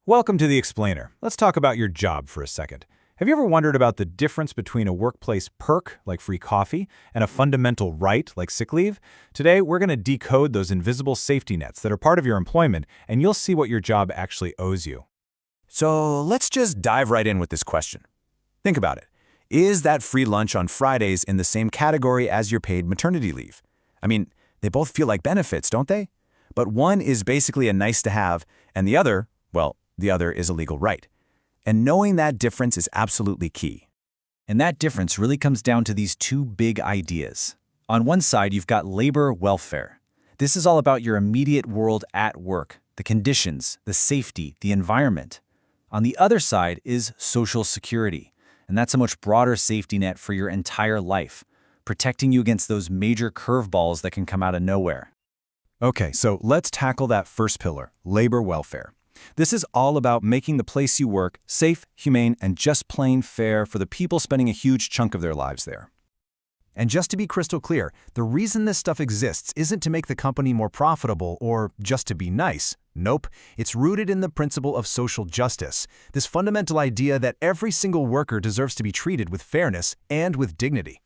Welcome to The Explainer. Let's talk about your job for a second. Have you ever wondered about the difference between a workplace perk, like free coffee, and a fundamental right, like sick leave? Today, we're going to decode those invisible safety nets that are part of your employment, and you'll see what your job actually owes you. So let's just dive right in with this question. Think about it. Is that free lunch on Fridays in the same category as your paid maternity leave? I mean, they both feel like benefits, don't they? But one is basically a nice to have, and the other, well, the other is a legal right. And knowing that difference is absolutely key. And that difference really comes down to these two big ideas. On one side, you've got labor welfare. This is all about your immediate world at work, the conditions, the safety, the environment. On the other side is Social Security, and that's a much broader safety net for your entire life, protecting you against those major curveballs that can come out of nowhere. Okay, so let's tackle that first pillar, labor welfare. This is all about making the place you work safe, humane, and just plain fair for the people spending a huge chunk of their lives there. And just to be crystal clear, the reason this stuff exists isn't to make the company more profitable or just to be nice. Nope, it's rooted in the principle of social justice, this fundamental idea that every single worker deserves to be treated with fairness and with dignity.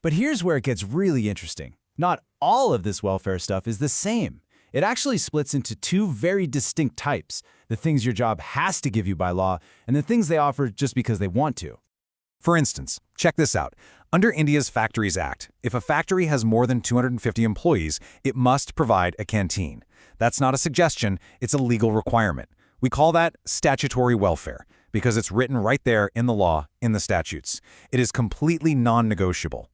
But here's where it gets really interesting. Not all of this welfare stuff is the same. It actually splits into two very distinct types, the things your job has to give you by law and the things they offer just because they want to. For instance, check this out. Under India's Factories Act, if a factory has more than 250 employees, it must provide a canteen. That's not a suggestion, it's a legal requirement. We call that statutory welfare because it's written right there in the law, in the statutes. It is completely non-negotiable.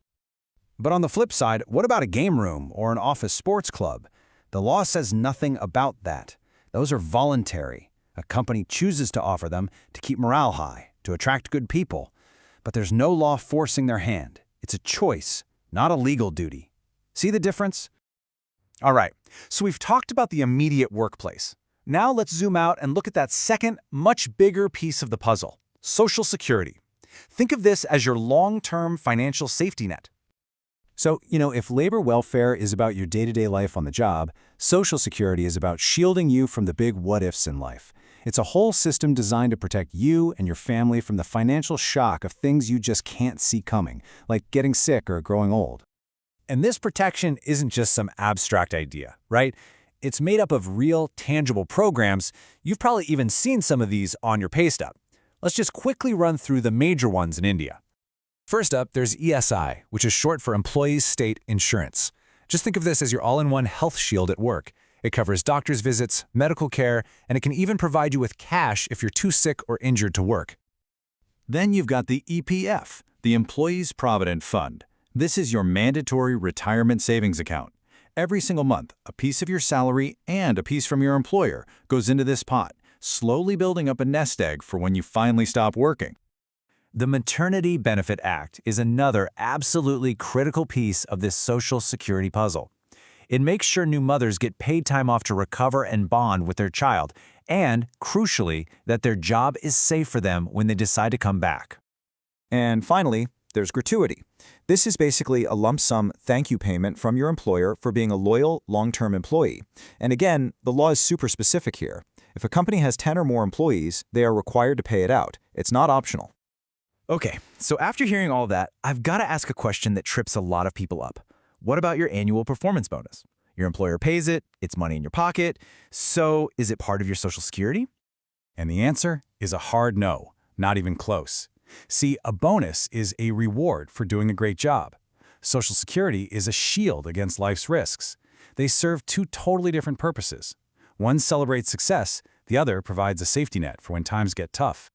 But on the flip side, what about a game room or an office sports club? The law says nothing about that. Those are voluntary. A company chooses to offer them to keep morale high, to attract good people. But there's no law forcing their hand. It's a choice, not a legal duty. See the difference? All right, so we've talked about the immediate workplace. Now let's zoom out and look at that second, much bigger piece of the puzzle, Social Security. Think of this as your long-term financial safety net. So, if labor welfare is about your day-to-day life on the job, Social Security is about shielding you from the big what-ifs in life. It's a whole system designed to protect you and your family from the financial shock of things you just can't see coming, like getting sick or growing old. And this protection isn't just some abstract idea, right? It's made up of real, tangible programs. You've probably even seen some of these on your pay stub. Let's just quickly run through the major ones in India. First up, there's ESI, which is short for Employees State Insurance. Just think of this as your all-in-one health shield at work. It covers doctor's visits, medical care, and it can even provide you with cash if you're too sick or injured to work. Then you've got the EPF, the Employees Provident Fund. This is your mandatory retirement savings account. Every single month, a piece of your salary and a piece from your employer goes into this pot, slowly building up a nest egg for when you finally stop working. The Maternity Benefit Act is another absolutely critical piece of this Social Security puzzle. It makes sure new mothers get paid time off to recover and bond with their child, and, crucially, that their job is safe for them when they decide to come back. And finally, there's gratuity. This is basically a lump sum thank you payment from your employer for being a loyal, long-term employee. And again, the law is super specific here. If a company has 10 or more employees, they are required to pay it out. It's not optional. Okay, so after hearing all that, I've got to ask a question that trips a lot of people up. What about your annual performance bonus? Your employer pays it, it's money in your pocket, so is it part of your Social Security? And the answer is a hard no, not even close. See, a bonus is a reward for doing a great job. Social Security is a shield against life's risks. They serve two totally different purposes. One celebrates success, the other provides a safety net for when times get tough.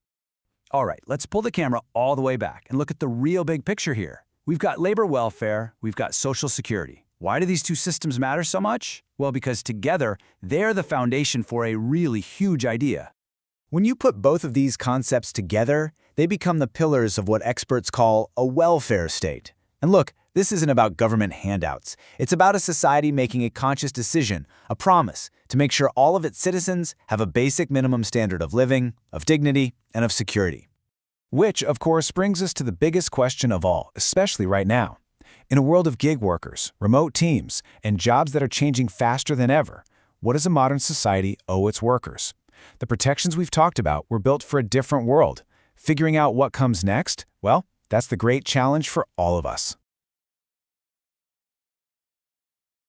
All right, let's pull the camera all the way back and look at the real big picture here. We've got labor welfare, we've got Social Security. Why do these two systems matter so much? Well, because together, they're the foundation for a really huge idea. When you put both of these concepts together, they become the pillars of what experts call a welfare state. And look, this isn't about government handouts. It's about a society making a conscious decision, a promise, to make sure all of its citizens have a basic minimum standard of living, of dignity, and of security. Which, of course, brings us to the biggest question of all, especially right now. In a world of gig workers, remote teams, and jobs that are changing faster than ever, what does a modern society owe its workers? The protections we've talked about were built for a different world. Figuring out what comes next, well, that's the great challenge for all of us.